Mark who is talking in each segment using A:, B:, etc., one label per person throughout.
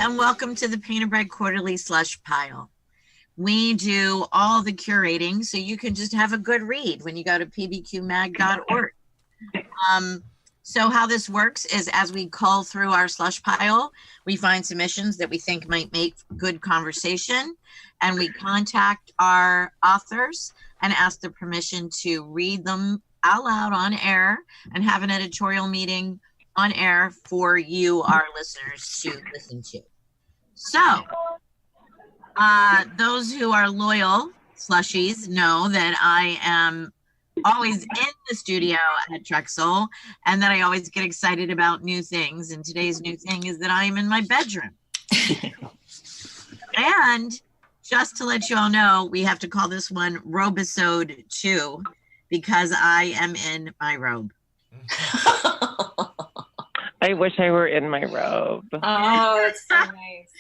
A: and welcome to the Painted Bread Quarterly Slush Pile. We do all the curating, so you can just have a good read when you go to pbqmag.org. So how this works is as we cull through our slush pile, we find submissions that we think might make good conversation, and we contact our authors and ask their permission to read them out loud on air and have an editorial meeting on air for you, our listeners, to listen to. So those who are loyal slushies know that I am always in the studio at Drexel and that I always get excited about new things. And today's new thing is that I am in my bedroom. And just to let you all know, we have to call this one Robe-isode II because I am in my robe.
B: I wish I were in my robe.
C: Oh, that's so nice.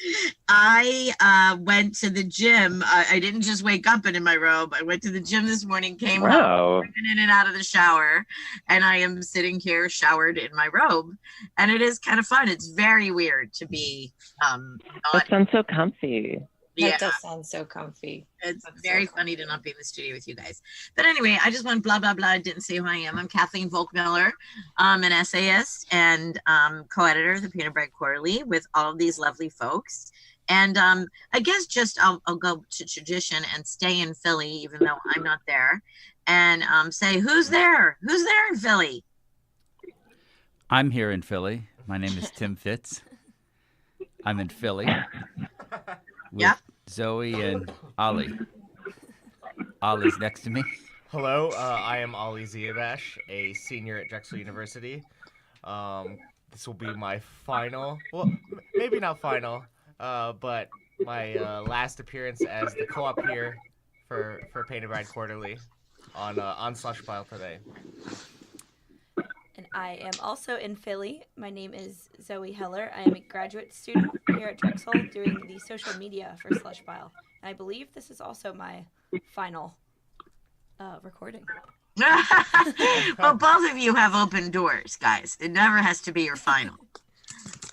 A: I went to the gym. I didn't just wake up and in my robe. I went to the gym this morning, came home, in and out of the shower, and I am sitting here showered in my robe. And it is kind of fun. It's very weird to be
B: That sounds so comfy.
C: That does sound so comfy.
A: It's very funny to not be in the studio with you guys. But anyway, I just went blah, blah, blah. I didn't say who I am. I'm Kathleen Volkmiller, an essayist and co-editor of the Painted Bread Quarterly with all of these lovely folks. And I guess just I'll go to tradition and stay in Philly, even though I'm not there, and say, who's there? Who's there in Philly?
D: I'm here in Philly. My name is Tim Fitz. I'm in Philly. With Zoe and Ollie. Ollie's next to me.
E: Hello, I am Ollie Ziabash, a senior at Drexel University. This will be my final, well, maybe not final, but my last appearance as the co-op here for Painted Bread Quarterly on Slush Pile today.
F: And I am also in Philly. My name is Zoe Heller. I am a graduate student here at Drexel doing the social media for Slush Pile. And I believe this is also my final recording.
A: Well, both of you have open doors, guys. It never has to be your final.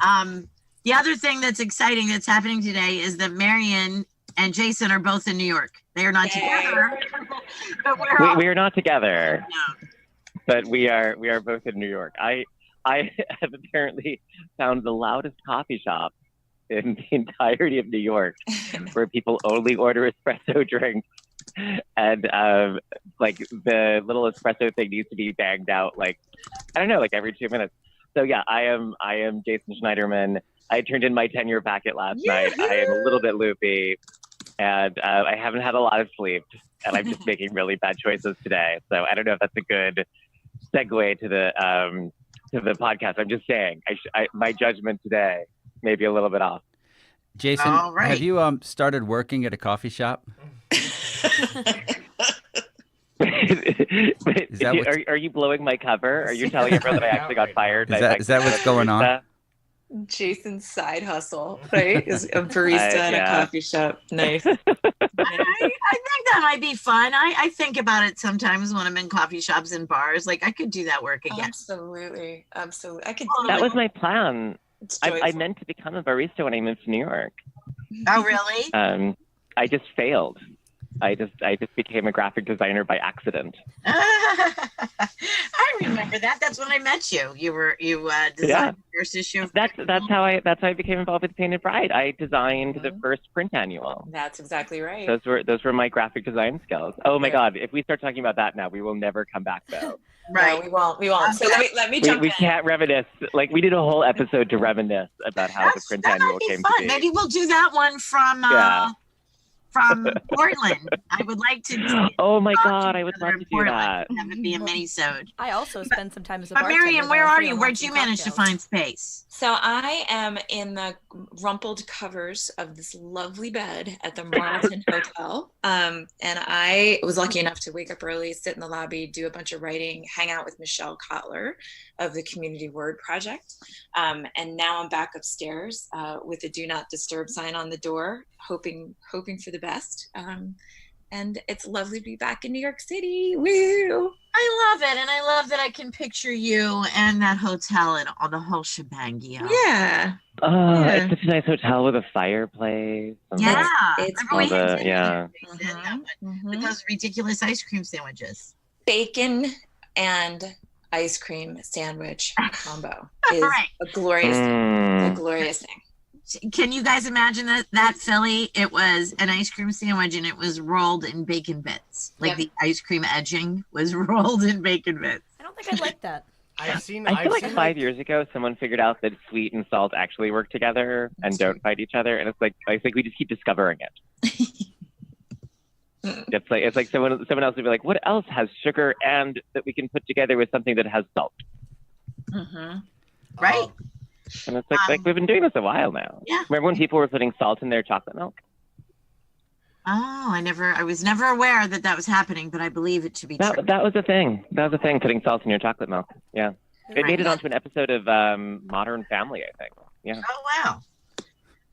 A: The other thing that's exciting that's happening today is that Marion and Jason are both in New York. They are not together. But
B: we are not together.
A: No.
B: But we are both in New York. I have apparently found the loudest coffee shop in the entirety of New York, where people only order espresso drinks, and like the little espresso thing needs to be banged out like every 2 minutes. So yeah, I am Jason Schneiderman. I turned in my tenure packet last night. I am a little bit loopy, and I haven't had a lot of sleep, and I'm just making really bad choices today. So I don't know if that's a good segue to the podcast. I'm just saying, my judgment today may be a little bit off.
D: Jason, have you started working at a coffee shop?
B: Are you blowing my cover? Are you telling everyone that I actually got fired?
D: Is that what's going on?
C: Jason's side hustle, right? Is a barista in a coffee shop. Nice.
A: I think that might be fun. I think about it sometimes when I'm in coffee shops and bars. Like, I could do that work again.
C: Absolutely. I could.
B: That was my plan. I meant to become a barista when I moved to New York.
A: Oh, really?
B: I just failed. I just became a graphic designer by accident.
A: I remember that. That's when I met you. You designed the first issue.
B: That's how I became involved with Painted Bride. I designed the first print annual.
C: That's exactly right.
B: Those were my graphic design skills. Oh my God! If we start talking about that now, we will never come back though.
C: Right. No, we won't. So let me jump in.
B: We can't reminisce. Like, we did a whole episode to reminisce about how the print annual came to be.
A: Maybe we'll do that one from Portland. I would like to.
B: Oh my God, I would love to do that.
A: Have it be a mini-sode.
F: I also spend some time as a bartender.
A: But Marion, where are you? Where'd you manage to find space?
C: So I am in the rumpled covers of this lovely bed at the Marlton Hotel. And I was lucky enough to wake up early, sit in the lobby, do a bunch of writing, hang out with Michelle Kotler of the Community Word Project. And now I'm back upstairs with a do not disturb sign on the door, hoping for the best. and it's lovely to be back in New York City. Woo!
A: I love it, and I love that I can picture you and that hotel and all the whole shebang.
C: Yeah.
B: It's such a nice hotel with a fireplace.
A: Yeah.
C: It's
B: all the,
A: with those ridiculous ice cream sandwiches.
C: Bacon and ice cream sandwich combo is a glorious thing.
A: Can you guys imagine that Philly? It was an ice cream sandwich and it was rolled in bacon bits. Like the ice cream edging was rolled in bacon bits.
F: I don't think I'd like that.
B: I feel like 5 years ago, someone figured out that sweet and salt actually work together and don't fight each other. And it's like we just keep discovering it. It's like someone else would be like, what else has sugar and that we can put together with something that has salt?
A: Right.
B: And it's like we've been doing this a while now.
A: Yeah.
B: Remember when people were putting salt in their chocolate milk?
A: Oh, I was never aware that was happening, but I believe it to be true.
B: That was a thing. That was a thing, putting salt in your chocolate milk. Yeah. It made it onto an episode of Modern Family, I think. Yeah.
A: Oh,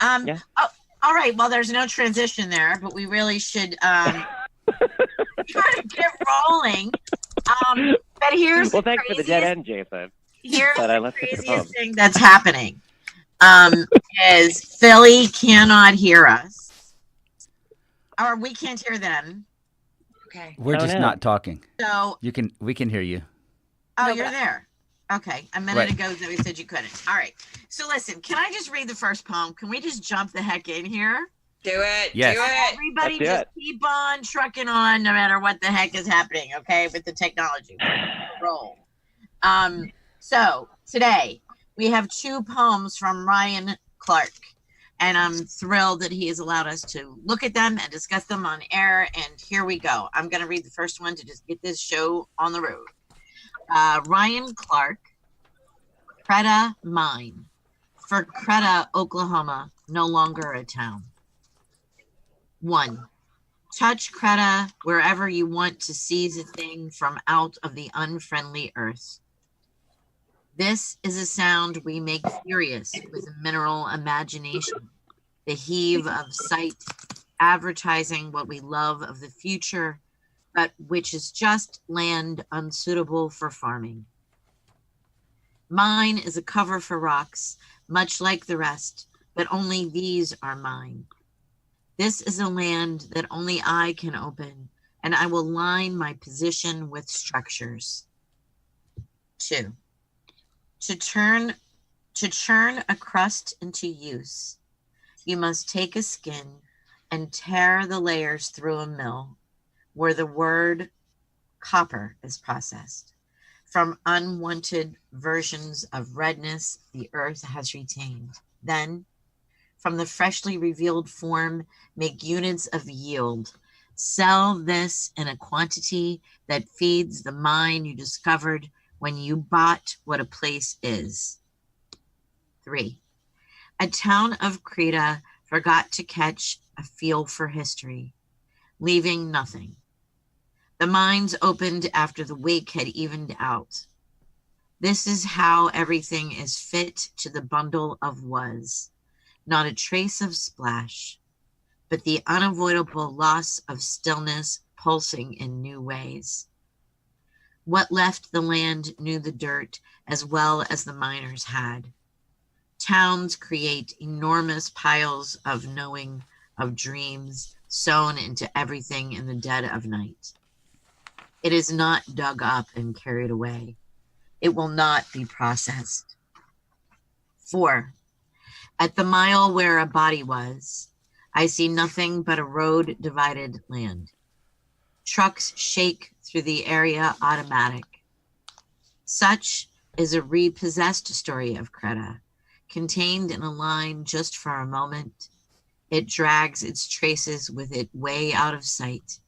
A: wow. Yeah. Oh, all right. Well, there's no transition there, but we really should try to get rolling. But here's
B: thanks for the dead end, Jason.
A: Here's the craziest thing that's happening is Philly cannot hear us, or we can't hear them. Okay,
D: we're just not talking.
A: So
D: we can hear you.
A: Oh, you're there. Okay, a minute ago Zoe said you couldn't. All right. So listen, can I just read the first poem? Can we just jump the heck in here?
C: Do it.
D: Yes.
C: Do it.
A: Everybody just keep on trucking on, no matter what the heck is happening. Okay, with the technology. Roll. So today we have 2 poems from Ryan Clark, and I'm thrilled that he has allowed us to look at them and discuss them on air. And here we go. I'm going to read the first one to just get this show on the road. Ryan Clark, Creta Mine. For Creta, Oklahoma, no longer a town. 1. Touch Creta wherever you want to seize a thing from out of the unfriendly earth. This is a sound we make furious with a mineral imagination, the heave of sight, advertising what we love of the future, but which is just land unsuitable for farming. Mine is a cover for rocks, much like the rest, but only these are mine. This is a land that only I can open, and I will line my position with structures. 2. To churn a crust into use, you must take a skin and tear the layers through a mill where the word copper is processed. From unwanted versions of redness the earth has retained. Then, from the freshly revealed form, make units of yield. Sell this in a quantity that feeds the mine you discovered when you bought what a place is. 3. A town of Creta forgot to catch a feel for history, leaving nothing. The mines opened after the wake had evened out. This is how everything is fit to the bundle of was. Not a trace of splash, but the unavoidable loss of stillness pulsing in new ways. What left the land knew the dirt as well as the miners had. Towns create enormous piles of knowing, of dreams, sewn into everything in the dead of night. It is not dug up and carried away. It will not be processed. 4. At the mile where a body was, I see nothing but a road-divided land. Trucks shake through the area automatic. Such is a repossessed story of Creta, contained in a line just for a moment. It drags its traces with it way out of sight.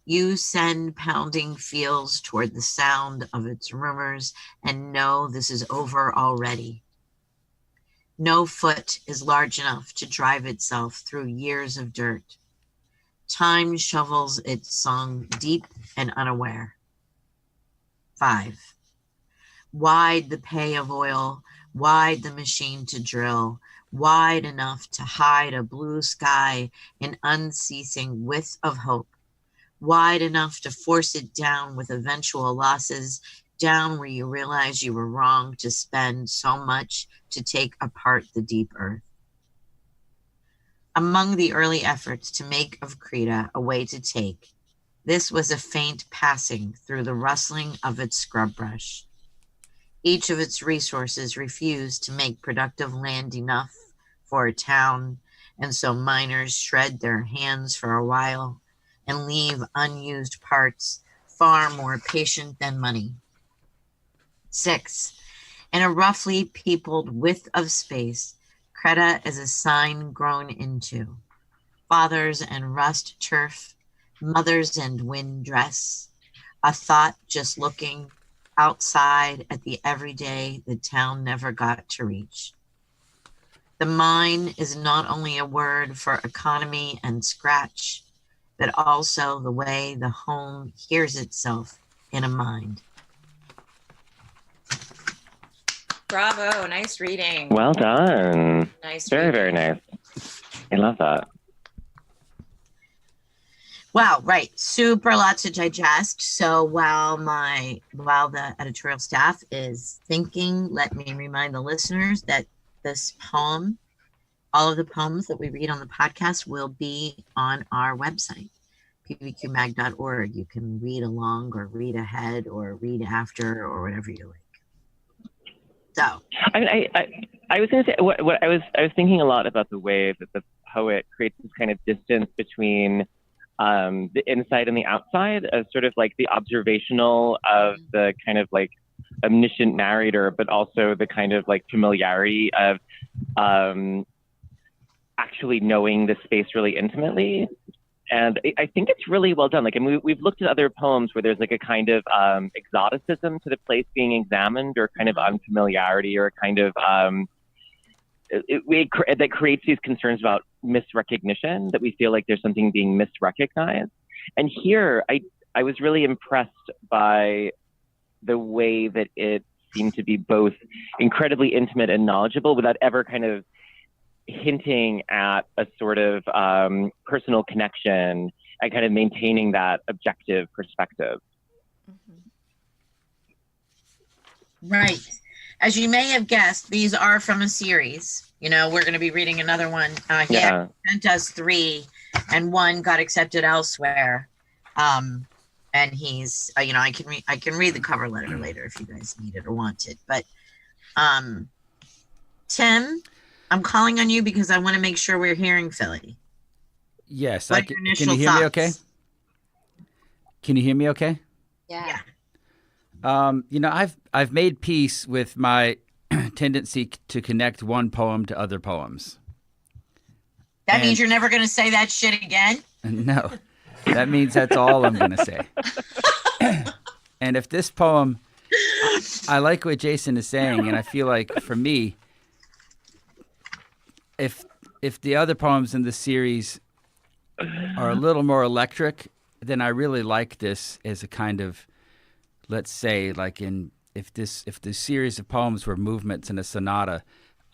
A: You send pounding feels toward the sound of its rumors and know this is over already. No foot is large enough to drive itself through years of dirt. Time shovels its song deep and unaware. 5. wide the pay of oil, wide the machine to drill, wide enough to hide a blue sky in unceasing width of hope, wide enough to force it down with eventual losses, down where you realize you were wrong to spend so much to take apart the deep earth. Among the early efforts to make of Creta a way to take, this was a faint passing through the rustling of its scrub brush. Each of its resources refused to make productive land enough for a town, and so miners shred their hands for a while and leave unused parts far more patient than money. 6. In a roughly peopled width of space, Creta is a sign grown into. Fathers and rust turf, mothers and wind dress, a thought just looking outside at the everyday the town never got to reach. The mine is not only a word for economy and scratch, but also the way the home hears itself in a mind.
C: Bravo, nice reading.
B: Well done.
C: Nice
B: Very,
C: reading.
B: very nice. I love that.
A: Wow, right. Super lot to digest. So while the editorial staff is thinking, let me remind the listeners that this poem, all of the poems that we read on the podcast will be on our website, pbqmag.org. You can read along or read ahead or read after or whatever you like. So
B: I mean, I was going to say what I was thinking a lot about the way that the poet creates this kind of distance between the inside and the outside, as sort of like the observational of the kind of like omniscient narrator, but also the kind of like familiarity of actually knowing the space really intimately. And I think it's really well done. Like, and we've looked at other poems where there's like a kind of exoticism to the place being examined, or kind of unfamiliarity, or a kind of that creates these concerns about misrecognition, that we feel like there's something being misrecognized. And here, I was really impressed by the way that it seemed to be both incredibly intimate and knowledgeable without ever kind of hinting at a sort of personal connection, and kind of maintaining that objective perspective.
A: right. As you may have guessed, these are from a series. You know, we're going to be reading another one. He sent us 3, and 1 got accepted elsewhere. And he's, I can read the cover letter later if you guys need it or want it. But Tim, I'm calling on you because I want to make sure we're hearing Philly.
D: Yes.
A: What
D: Can you hear me okay? Can you hear me okay?
C: Yeah.
D: I've made peace with my tendency to connect one poem to other poems.
A: That means you're never going to say that shit again?
D: No, that means that's all I'm going to say. And if this poem, I like what Jason is saying, and I feel like for me, if the other poems in the series are a little more electric, then I really like this as a kind of, let's say, like if the series of poems were movements in a sonata,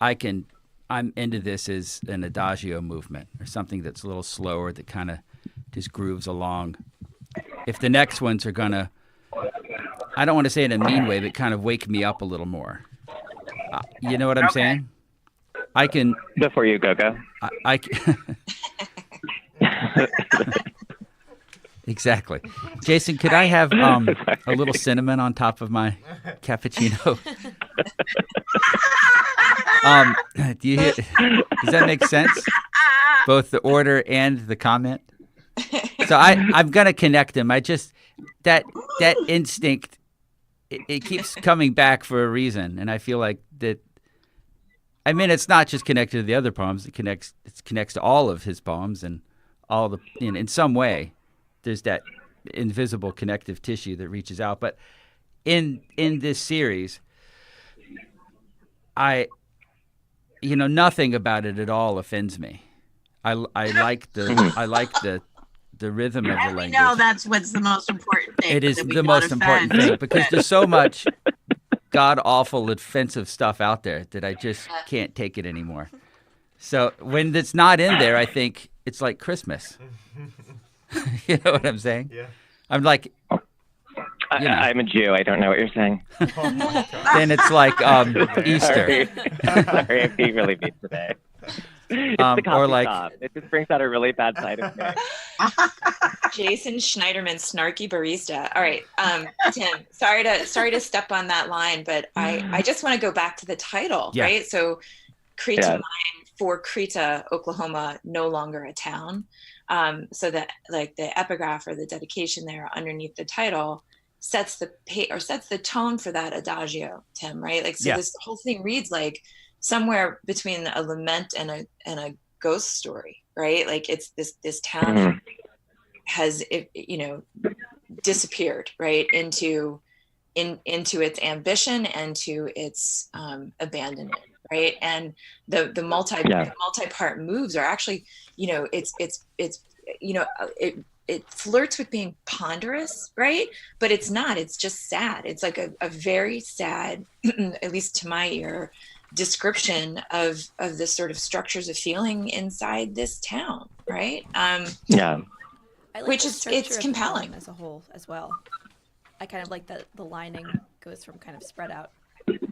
D: I'm into this as an adagio movement, or something that's a little slower, that kind of just grooves along. If the next ones are gonna, I don't want to say it in a mean way, but kind of wake me up a little more. You know what I'm saying? I can.
B: Before you go.
D: I can. Exactly. Jason, could I have a little cinnamon on top of my cappuccino? Do you hear, does that make sense? Both the order and the comment? So I'm going to connect them. I just, that instinct, it keeps coming back for a reason. And I feel like that, I mean, it's not just connected to the other poems. It connects to all of his poems, and all the, in some way, there's that invisible connective tissue that reaches out. But in this series, nothing about it at all offends me. I like the rhythm of the language.
A: No, that's what's the most important thing.
D: It is the most important thing, because there's so much god awful offensive stuff out there that I just can't take it anymore. So when it's not in there, I think it's like Christmas. You know what I'm saying?
E: Yeah.
D: I'm like,
B: I'm a Jew. I don't know what you're saying.
E: Oh my God.
D: then it's like Easter.
B: Sorry, I'm being really mean today. It's the coffee
D: or like,
B: shop. It just brings out a really bad side of me.
C: Jason Schneiderman, snarky barista. All right, Tim. Sorry to step on that line, but I just want to go back to the title, right? So, Creta Mine for Creta, Oklahoma, no longer a town. So that like the epigraph or the dedication there underneath the title sets the tone for that adagio, Tim, right? Like, so this whole thing reads like somewhere between a lament and a ghost story, right? Like it's this town has, disappeared, right? Into its ambition and to its abandonment, right? And the multi-part moves are actually, it flirts with being ponderous, right? But it's not. It's just sad. It's like a very sad, at least to my ear, description of the sort of structures of feeling inside this town, right?
F: I like
C: which
F: the
C: is
F: structure
C: it's
F: of the
C: compelling
F: poem as a whole as well. I kind of like that the lining goes from kind of spread out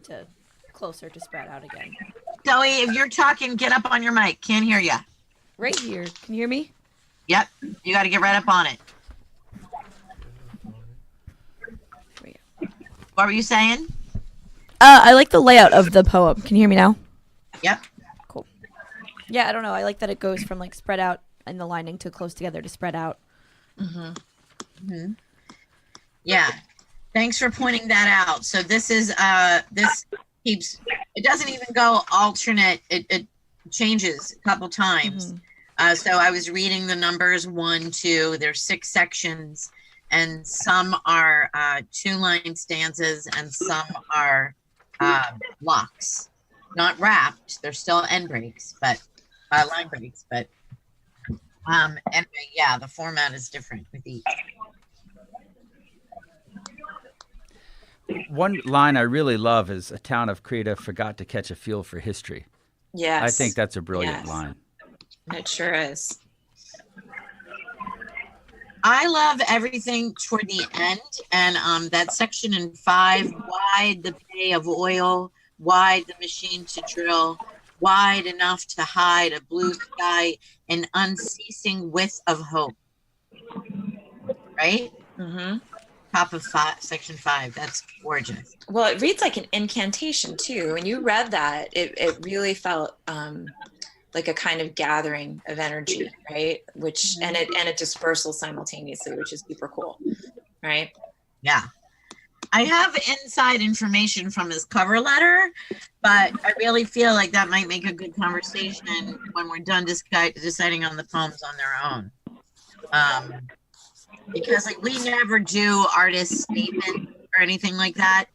F: to closer to spread out again.
A: Zoe, if you're talking, get up on your mic. Can't hear you.
F: Right here. Can you hear me?
A: Yep. You got to get right up on it. What were you saying?
F: I like the layout of the poem. Can you hear me now?
A: Yep.
F: Cool. Yeah, I don't know. I like that it goes from like spread out in the lining to close together to spread out.
A: Yeah. Thanks for pointing that out. So this is this keeps, it doesn't even go alternate. It changes a couple times. So I was reading the numbers 1, 2, there's 6 sections, and some are 2-line stanzas and some are blocks, not wrapped. They're still end breaks, but line breaks, but anyway, yeah, the format is different with each.
D: One line I really love is "A town of Creta forgot to catch a feel for history."
C: Yes.
D: I think that's a brilliant line.
C: It sure is.
A: I love everything toward the end, and that section in 5, wide the bay of oil, wide the machine to drill, wide enough to hide a blue sky, an unceasing width of hope. Right? Top of 5, section 5. That's gorgeous.
C: Well, it reads like an incantation too. When you read that, it really felt like a kind of gathering of energy, right? Which and a dispersal simultaneously, which is super cool, right?
A: Yeah. I have inside information from his cover letter, but I really feel like that might make a good conversation when we're done deciding on the poems on their own. Because like we never do artist statement or anything like that.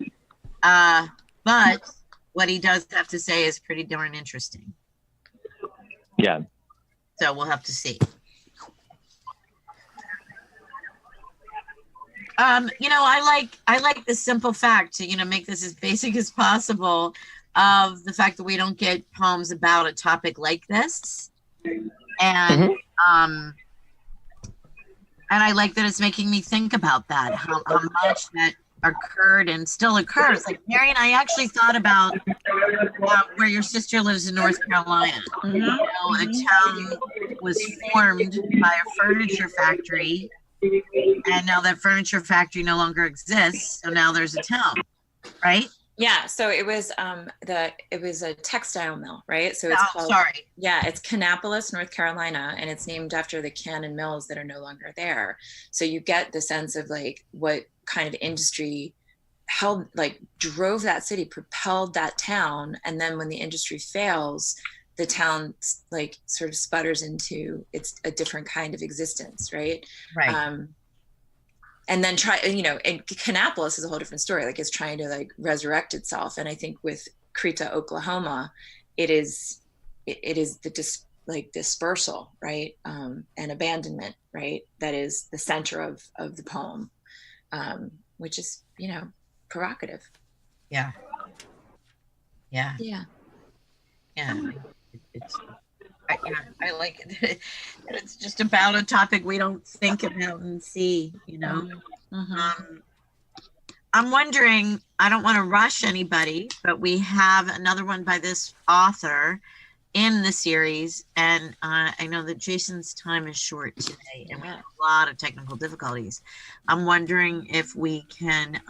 A: But what he does have to say is pretty darn interesting.
B: Yeah.
A: So we'll have to see. I like the simple fact to, make this as basic as possible of the fact that we don't get poems about a topic like this. And and I like that it's making me think about that, how much that occurred and still occurs. Like, Marion, I actually thought about where your sister lives in North Carolina. A town was formed by a furniture factory, and now that furniture factory no longer exists, so now there's a town, right?
C: Yeah, so it was a textile mill, right? So it's called, it's Kannapolis, North Carolina, and it's named after the cannon mills that are no longer there. So you get the sense of like what kind of industry drove that city, propelled that town, and then when the industry fails, the town like sort of sputters into a different kind of existence, right?
A: Right.
C: And then and Kannapolis is a whole different story. Like it's trying to like resurrect itself. And I think with Creta, Oklahoma, it is the dispersal, right? And abandonment, right? That is the center of the poem, which is, provocative.
A: Yeah. Yeah.
C: Yeah.
A: Yeah. I like it. It's just about a topic we don't think about and see, you know. I'm wondering, I don't want to rush anybody, but we have another one by this author in the series. And I know that Jason's time is short today and we have a lot of technical difficulties. I'm wondering if we can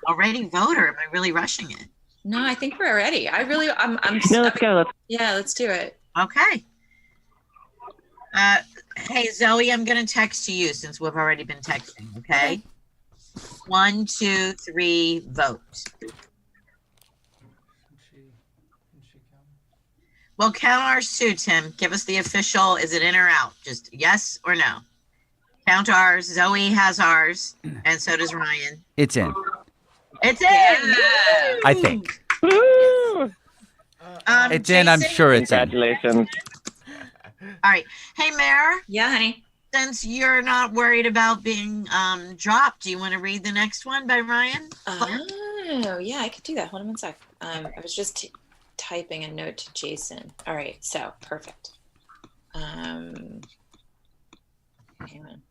A: already vote, or am I really rushing it?
C: No, I think we're ready. I'm
B: No, let's go.
C: Yeah, let's do it.
A: Okay. Hey, Zoe, I'm going to text to you since we've already been texting, okay? 1, 2, 3, vote. Well, count ours too, Tim. Give us the official, is it in or out? Just yes or no. Count ours. Zoe has ours, and so does Ryan.
D: It's in.
A: It's in!
C: Yeah.
D: I think.
B: Woo!
D: It's in. I'm sure it's in.
B: Congratulations.
A: All right. Hey, Mare,
C: Yeah, honey.
A: since you're not worried about being dropped, do you want to read the next one by Ryan?
C: Oh, yeah, I could do that. Hold on one sec. I was just typing a note to Jason. All right, so perfect. Hang on.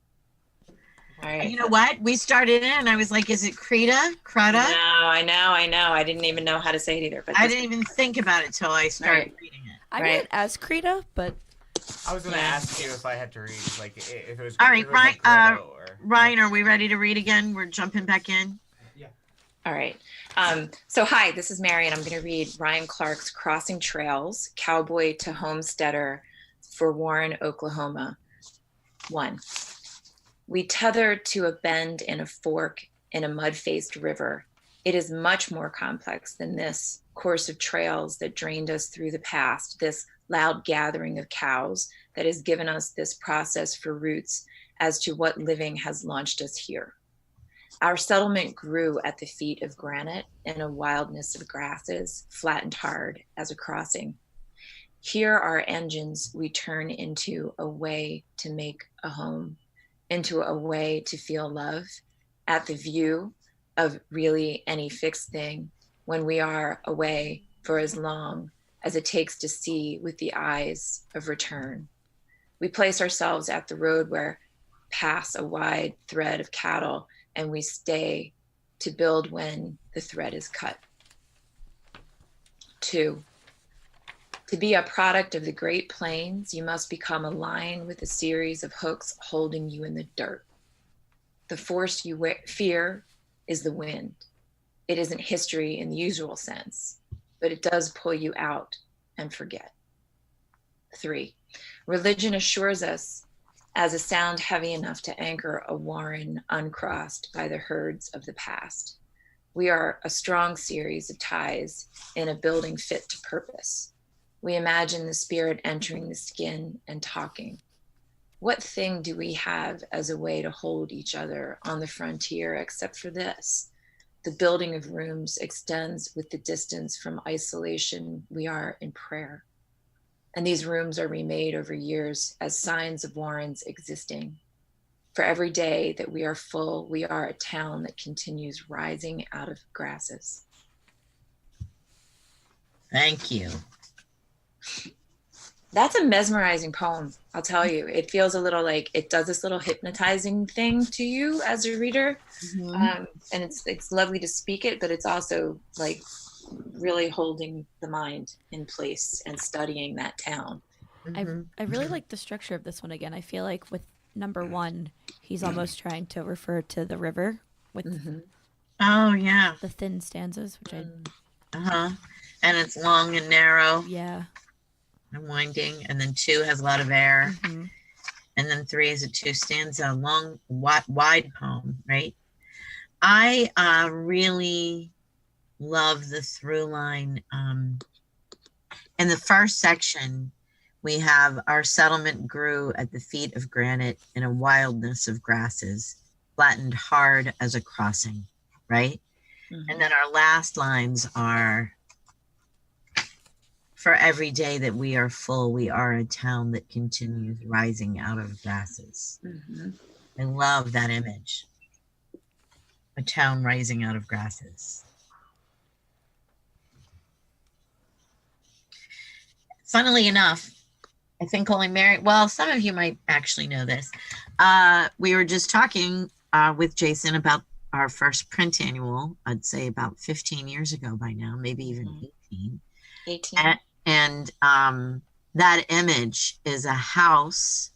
C: All right.
A: You know what? We started in and I was like, is it Creta? Creta?
C: No, I know. I didn't even know how to say it either. But
A: I didn't even think about it till I started reading it.
F: I
C: Right.
F: read it as Creta, but
E: I was gonna ask you if I had to read, like, if it was.
A: All right,
E: if it was like
A: Ryan,
E: Grotto or...
A: Ryan, are we ready to read again? We're jumping back in.
C: All right. So hi, this is Mary, and I'm going to read Ryan Clark's Crossing Trails, Cowboy to Homesteader for Warren, Oklahoma. 1. We tether to a bend in a fork in a mud-faced river. It is much more complex than this course of trails that drained us through the past, this loud gathering of cows that has given us this process for roots as to what living has launched us here. Our settlement grew at the feet of granite in a wildness of grasses, flattened hard as a crossing. Here are engines we turn into a way to make a home, into a way to feel love, at the view of really any fixed thing when we are away for as long as it takes to see with the eyes of return. We place ourselves at the road where pass a wide thread of cattle, and we stay to build when the thread is cut. 2, to be a product of the Great Plains, you must become aligned with a series of hooks holding you in the dirt. The force you fear is the wind. It isn't history in the usual sense, but it does pull you out and forget. 3, religion assures us as a sound heavy enough to anchor a warren uncrossed by the herds of the past. We are a strong series of ties in a building fit to purpose. We imagine the spirit entering the skin and talking. What thing do we have as a way to hold each other on the frontier except for this? The building of rooms extends with the distance from isolation. We are in prayer. And these rooms are remade over years as signs of warrens existing. For every day that we are full, we are a town that continues rising out of grasses.
A: Thank you.
C: That's a mesmerizing poem, I'll tell you. It feels a little like it does this little hypnotizing thing to you as a reader. And it's lovely to speak it, but it's also like really holding the mind in place and studying that town.
F: I really like the structure of this one again. I feel like with number 1, he's almost trying to refer to the river with
A: Oh, yeah.
F: the thin stanzas, which
A: And it's long and narrow
F: yeah.
A: and winding. And then 2 has a lot of air. And then 3 is a 2-stanza, long, wide poem, right? I really love the through line. In the first section, we have our settlement grew at the feet of granite in a wildness of grasses, flattened hard as a crossing, right? And then our last lines are, for every day that we are full, we are a town that continues rising out of grasses. I love that image. A town rising out of grasses. funnily enough, I think only Mary, well, some of you might actually know this. We were just talking with Jason about our first print annual, I'd say about 15 years ago by now, maybe even 18.
C: 18.
A: And that image is a house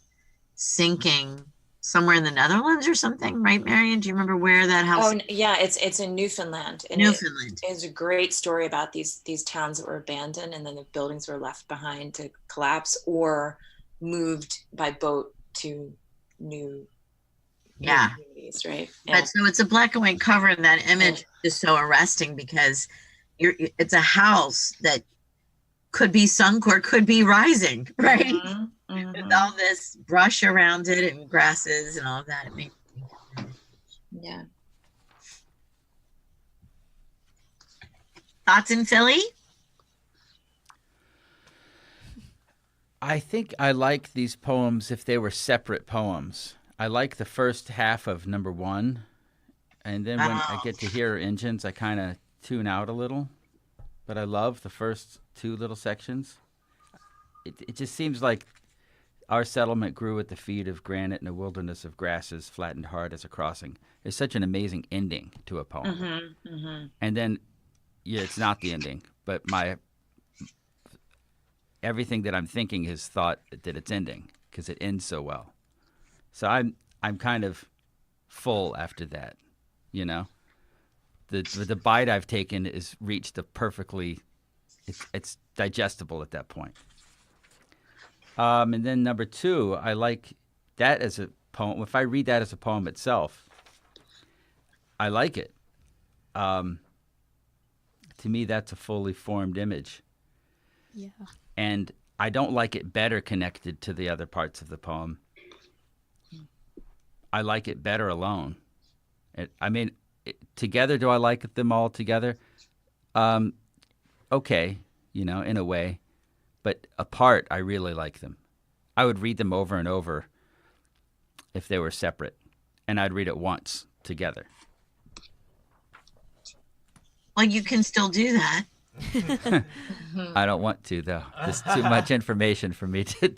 A: sinking somewhere in the Netherlands or something, right, Marion? Do you remember where that house?
C: Oh, yeah, it's in Newfoundland. And
A: Newfoundland.
C: It's a great story about these towns that were abandoned and then the buildings were left behind to collapse or moved by boat to new communities, right? Yeah.
A: But so it's a black and white cover, and that image is so arresting because it's a house that could be sunk or could be rising, right?
C: Mm-hmm.
A: With all this brush around it and grasses and all that. It makes me
C: yeah.
A: Thoughts in Philly?
D: I think I like these poems if they were separate poems. I like the first half of number 1, and then when I get to hear engines, I kind of tune out a little. But I love the first 2 little sections. It just seems like our settlement grew at the feet of granite in a wilderness of grasses, flattened hard as a crossing. It's such an amazing ending to a poem. And then, it's not the ending, but everything that I'm thinking is thought that it's ending because it ends so well. So I'm kind of full after that, The bite I've taken is reached a perfectly, it's digestible at that point. And then number 2, I like that as a poem. If I read that as a poem itself, I like it. To me, that's a fully formed image.
F: Yeah.
D: And I don't like it better connected to the other parts of the poem. I like it better alone. Together, do I like them all together? Okay, in a way. But apart, I really like them. I would read them over and over if they were separate. And I'd read it once together.
A: Well, you can still do that.
D: I don't want to, though. There's too much information for me to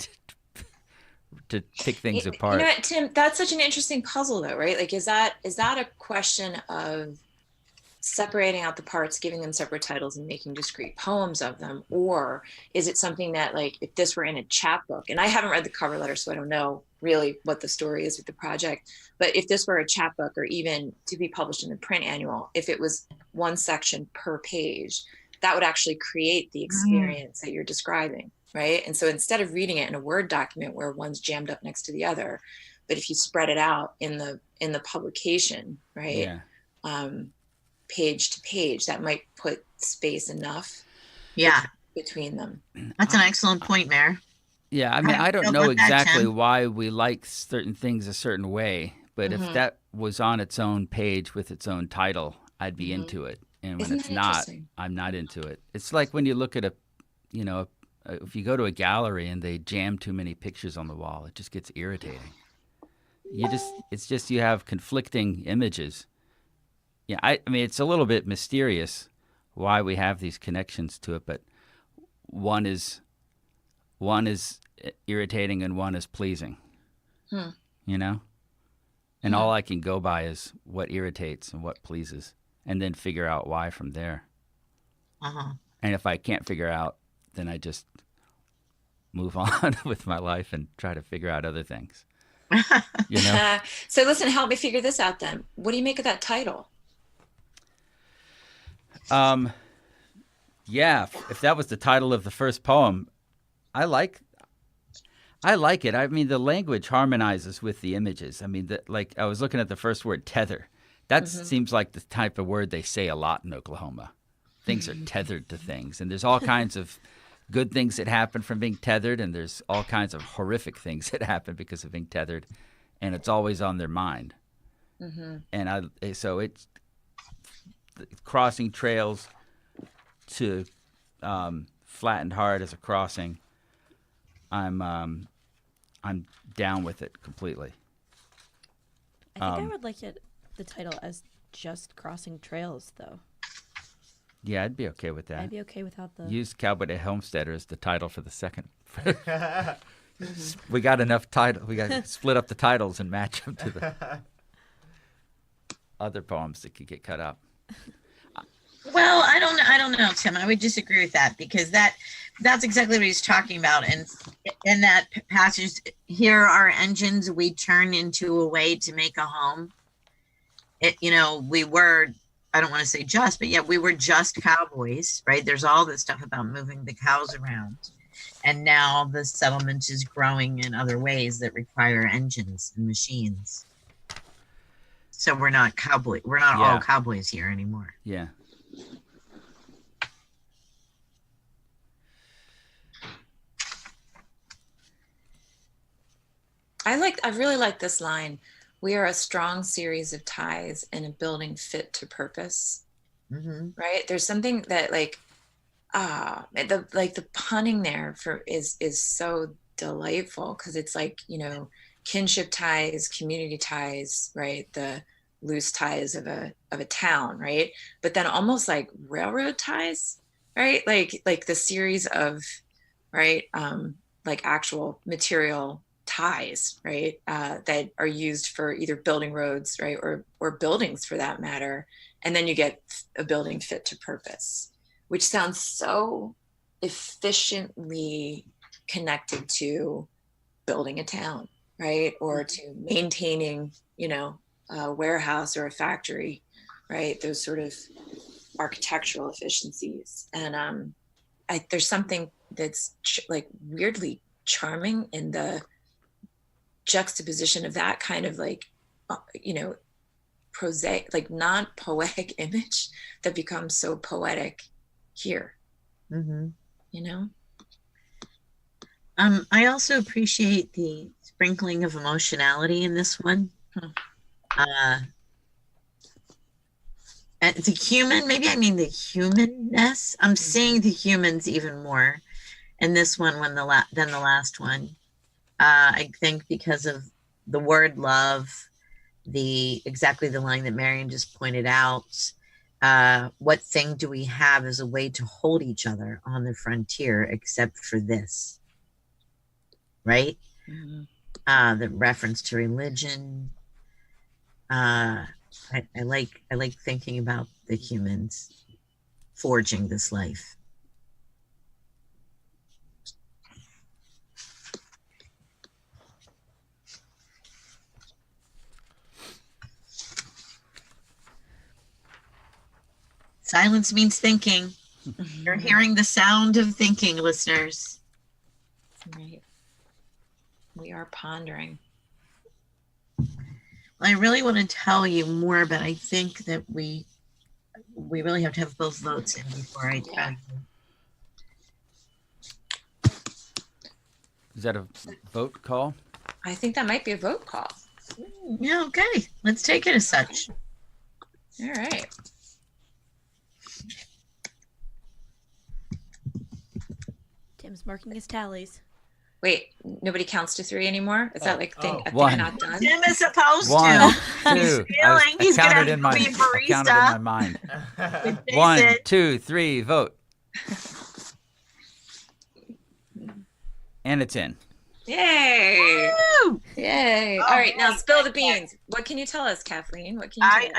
D: pick things apart.
C: You know what, Tim, that's such an interesting puzzle though, right? Like, is that a question of separating out the parts, giving them separate titles and making discrete poems of them? Or is it something that, like, if this were in a chapbook, and I haven't read the cover letter, so I don't know really what the story is with the project, but if this were a chapbook or even to be published in the print annual, if it was one section per page, that would actually create the experience that you're describing, right? And so instead of reading it in a Word document where one's jammed up next to the other, but if you spread it out in the publication, right? Yeah. Page to page, that might put space enough between them.
A: That's an excellent point, Mayor.
D: Yeah, I don't know exactly why we like certain things a certain way, but if that was on its own page with its own title, I'd be into it. And when it's not, I'm not into it. It's like when you look at if you go to a gallery and they jam too many pictures on the wall, it just gets irritating. You have conflicting images. Yeah, it's a little bit mysterious why we have these connections to it, but one is irritating and one is pleasing. And all I can go by is what irritates and what pleases, and then figure out why from there. And if I can't figure out, then I just move on with my life and try to figure out other things.
C: So listen, help me figure this out then. What do you make of that title?
D: Yeah, if that was the title of the first poem, I like it. The language harmonizes with the images. Like I was looking at the first word, tether. That seems like the type of word they say a lot in Oklahoma. Things are tethered to things, and there's all kinds of good things that happen from being tethered, and there's all kinds of horrific things that happen because of being tethered, and it's always on their mind. And so it's crossing trails to flattened hard as a crossing. I'm down with it completely.
F: I think I would like the title as just Crossing Trails, though.
D: Yeah, I'd be okay with that.
F: I'd be okay without the.
D: Use Cowboy Day Homesteader as the title for the second. We got enough title. We got to split up the titles and match them to the other poems that could get cut up.
A: Well, I don't know, Tim. I would disagree with that because that's exactly what he's talking about. And in that passage, here are engines we turn into a way to make a home. We were, I don't want to say just, but yeah, we were just cowboys, right? There's all this stuff about moving the cows around. And now the settlement is growing in other ways that require engines and machines. So we're not all cowboys here anymore.
D: Yeah.
C: I really like this line. We are a strong series of ties in a building fit to purpose.
A: Mm-hmm.
C: Right? There's something that the punning there is so delightful because it's like, kinship ties, community ties, right? The loose ties of a town, right? But then almost like railroad ties, right? Like the series of, right, like actual material ties, right, that are used for either building roads, right, or buildings for that matter, and then you get a building fit to purpose, which sounds so efficiently connected to building a town, right, or to maintaining, a warehouse or a factory, right, those sort of architectural efficiencies. And there's something that's like weirdly charming in the juxtaposition of that kind of like, prosaic, like non-poetic image that becomes so poetic here.
A: Mm-hmm.
C: I
A: also appreciate the sprinkling of emotionality in this one. And the human, maybe I mean the humanness. I'm seeing the humans even more in this one than the last one. I think because of the word love, exactly the line that Marion just pointed out. What thing do we have as a way to hold each other on the frontier except for this? Right? Mm-hmm. The reference to religion. I like thinking about the humans forging this life. Silence means thinking. You're hearing the sound of thinking, listeners.
C: Right. We are pondering.
A: Well, I really want to tell you more, but I think that we really have to have both votes in before I tell you.
D: Is that a vote call?
C: I think that might be a vote call.
A: Yeah, okay. Let's take it as such.
C: All right.
F: Tim's marking his tallies.
C: Wait, nobody counts to 3 anymore? Is that like a thing not done?
A: Tim is supposed
D: to.
A: 2. He's going to have to be barista.
D: I counted in my mind. 1, 2, 3, vote. And it's in.
C: Yay!
A: Woo!
C: Yay! All right, now spill the beans. What can you tell us, Kathleen? What can you tell us?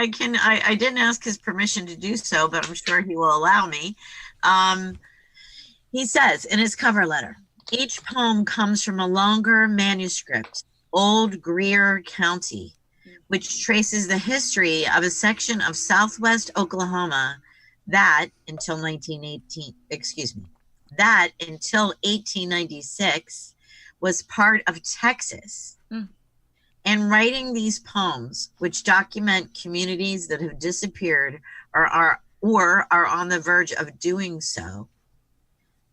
A: I didn't ask his permission to do so, but I'm sure he will allow me. He says in his cover letter, each poem comes from a longer manuscript, Old Greer County, which traces the history of a section of southwest Oklahoma that until 1896 was part of Texas. And writing these poems, which document communities that have disappeared or are on the verge of doing so,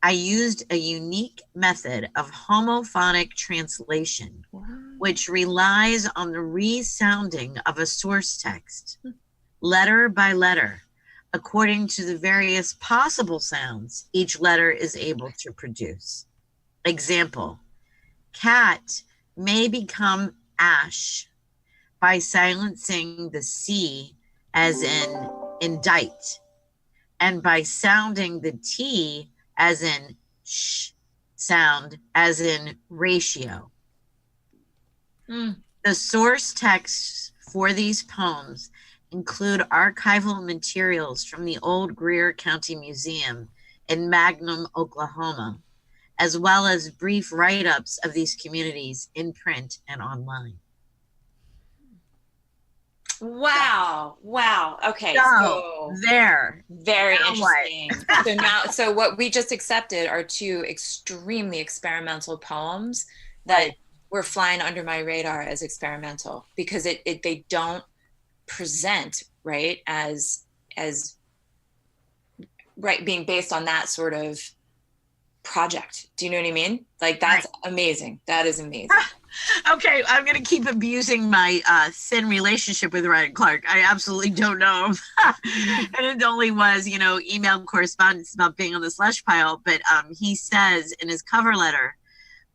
A: I used a unique method of homophonic translation, which relies on the resounding of a source text, letter by letter, according to the various possible sounds each letter is able to produce. Example, cat may become ash by silencing the C as in indict, and by sounding the T as in sh sound as in ratio. The source texts for these poems include archival materials from the old Greer County Museum in Magnum, Oklahoma, as well as brief write-ups of these communities in print and online.
C: Wow. Okay.
A: So there.
C: Very
A: now
C: interesting. So what we just accepted are two extremely experimental poems that were flying under my radar as experimental, because they don't present as being based on that sort of project. Do you know what I mean? Like, that's amazing. That is amazing.
A: Okay, I'm going to keep abusing my thin relationship with Ryan Clark. I absolutely don't know. And it only was, email correspondence about being on the slush pile. But he says in his cover letter,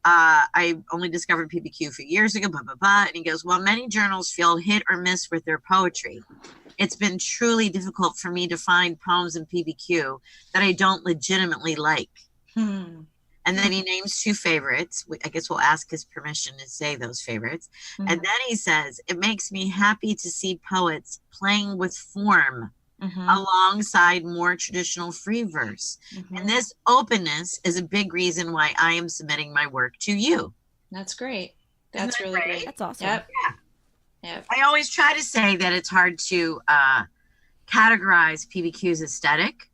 A: I only discovered PBQ a few years ago, blah, blah, blah. And he goes, while many journals feel hit or miss with their poetry, it's been truly difficult for me to find poems in PBQ that I don't legitimately like. And then he names two favorites. I guess we'll ask his permission to say those favorites. And then he says, it makes me happy to see poets playing with form alongside more traditional free verse. And this openness is a big reason why I am submitting my work to you.
C: That's great. That's really great.
F: That's awesome.
C: Yep.
A: I always try to say that it's hard to categorize PBQ's aesthetic,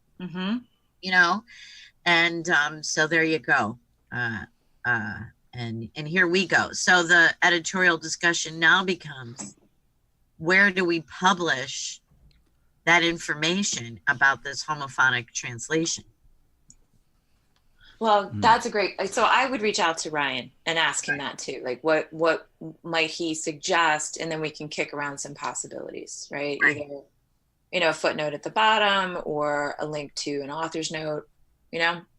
A: and so there you go. And here we go. So the editorial discussion now becomes, where do we publish that information about this homophonic translation?
C: Well, that's a great, so I would reach out to Ryan and ask him that too. Like, what might he suggest? And then we can kick around some possibilities, right? Either, a footnote at the bottom or a link to an author's note.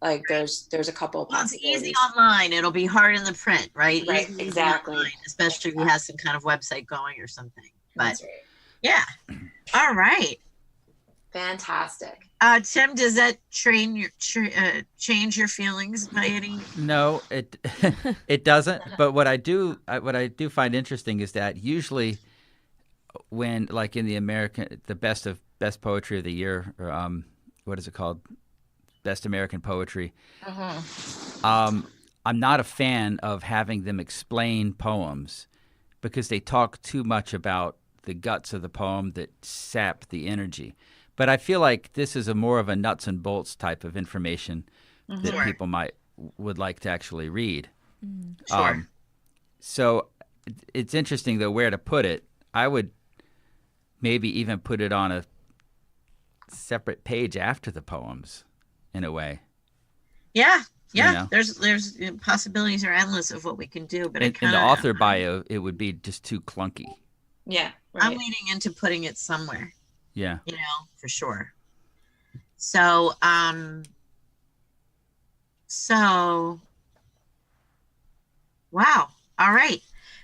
C: Like there's a couple of possibilities.
A: It's easy online. It'll be hard in the print, right?
C: Right,
A: easy
C: exactly.
A: Online, especially if you have some kind of website going or something. But
C: That's right.
A: yeah. All right.
C: Fantastic.
A: Tim, does that change your feelings by any?
D: No, it doesn't. But what I do find interesting is that usually when, like in the best poetry of the year, or what is it called? Best American Poetry. I'm not a fan of having them explain poems because they talk too much about the guts of the poem that sap the energy. But I feel like this is more of a nuts and bolts type of information that people would like to actually read.
A: Sure.
D: So it's interesting though where to put it. I would maybe even put it on a separate page after the poems, in a way.
A: Yeah. There's possibilities are endless of what we can do, but
D: in the author bio, it would be just too clunky.
C: Yeah, right.
A: I'm leaning into putting it somewhere.
D: Yeah.
A: For sure. So, wow. All right.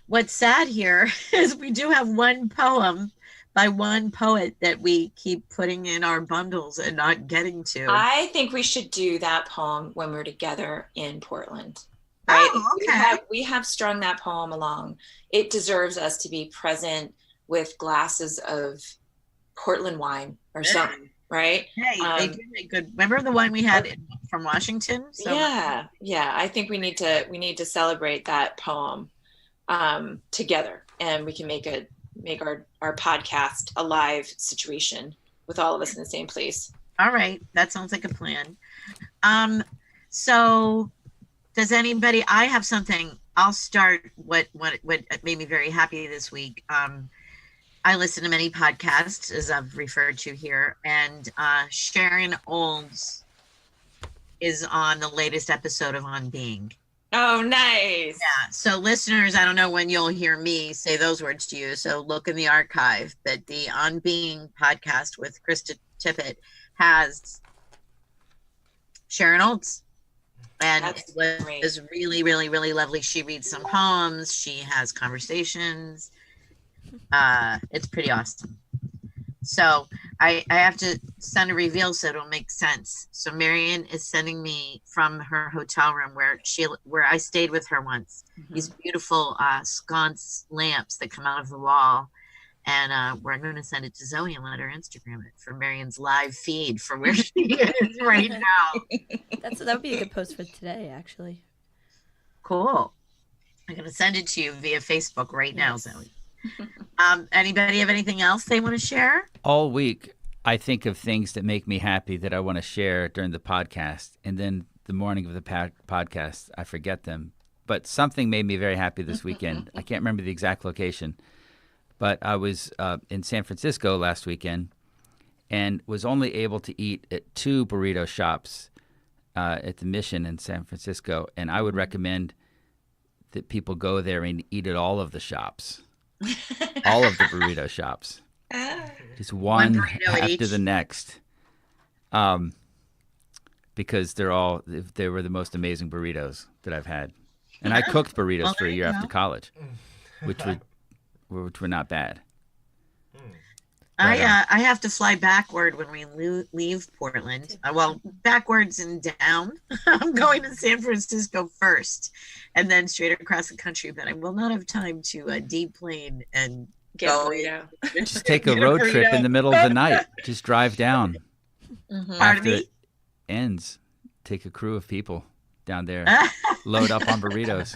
A: What's sad here is we do have one poem by one poet that we keep putting in our bundles and not getting to.
C: I think we should do that poem when we're together in Portland. Right?
A: Oh, okay.
C: We have strung that poem along. It deserves us to be present with glasses of Portland wine or something, right?
A: Hey, they do make good. Remember the one we had from Washington? So,
C: yeah. I think we need to celebrate that poem together, and we can make our podcast a live situation with all of us in the same place.
A: All right, that sounds like a plan. So does anybody? I have something. I'll start. What made me very happy this week. I listen to many podcasts, as I've referred to here, and Sharon Olds is on the latest episode of On Being.
C: Oh, nice.
A: Yeah. So listeners, I don't know when you'll hear me say those words to you. So look in the archive. But the On Being podcast with Krista Tippett has Sharon Olds. And it was really, really, really lovely. She reads some poems. She has conversations. It's pretty awesome. So I have to send a reveal so it'll make sense. So Marion is sending me from her hotel room where I stayed with her once, these beautiful sconce lamps that come out of the wall. And we're going to send it to Zoe and let her Instagram it for Marion's live feed for where she is right now.
F: That would be a good post for today, actually.
A: Cool. I'm going to send it to you via Facebook right now, Zoe. Anybody have anything else they want to share?
D: All week, I think of things that make me happy that I want to share during the podcast. And then the morning of the podcast, I forget them. But something made me very happy this weekend. I can't remember the exact location. But I was in San Francisco last weekend and was only able to eat at 2 burrito shops at the Mission in San Francisco. And I would recommend that people go there and eat at all of the shops. All of the burrito shops. Just one after the next. Because they were the most amazing burritos that I've had. And I cooked burritos for a year after college, which were not bad.
A: I have to fly backward when we leave Portland. Well, backwards and down. I'm going to San Francisco first and then straight across the country, but I will not have time to deplane and go.
D: Just take a road trip in the middle of the night. Just drive down. After it ends, take a crew of people down there, load up on burritos,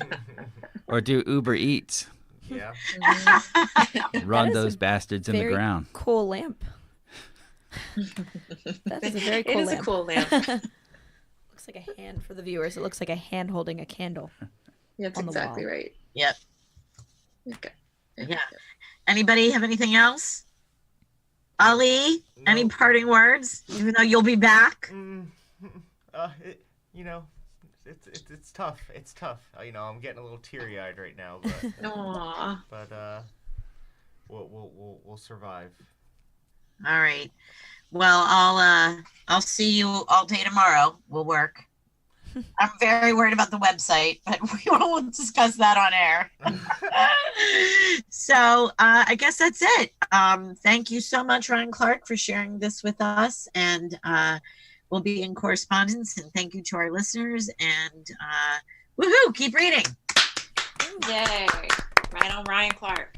D: or do Uber Eats.
E: Yeah.
D: Run those bastards in the ground.
F: Cool lamp. That is a very cool lamp.
C: It is a cool lamp.
F: Looks like a hand for the viewers. It looks like a hand holding a candle.
C: That's exactly right.
A: Yep.
C: Okay.
A: Yeah. Anybody have anything else? Ali, any parting words? Even though you'll be back.
E: It's tough. It's tough. I'm getting a little teary-eyed right now, but
C: Aww.
E: But we'll survive.
A: All right. Well, I'll see you all day tomorrow. We'll work. I'm very worried about the website, but we won't discuss that on air. So I guess that's it. Thank you so much, Ryan Clark, for sharing this with us, and we'll be in correspondence. And thank you to our listeners. And woohoo! Keep reading.
C: Yay! Right on, Ryan Clark.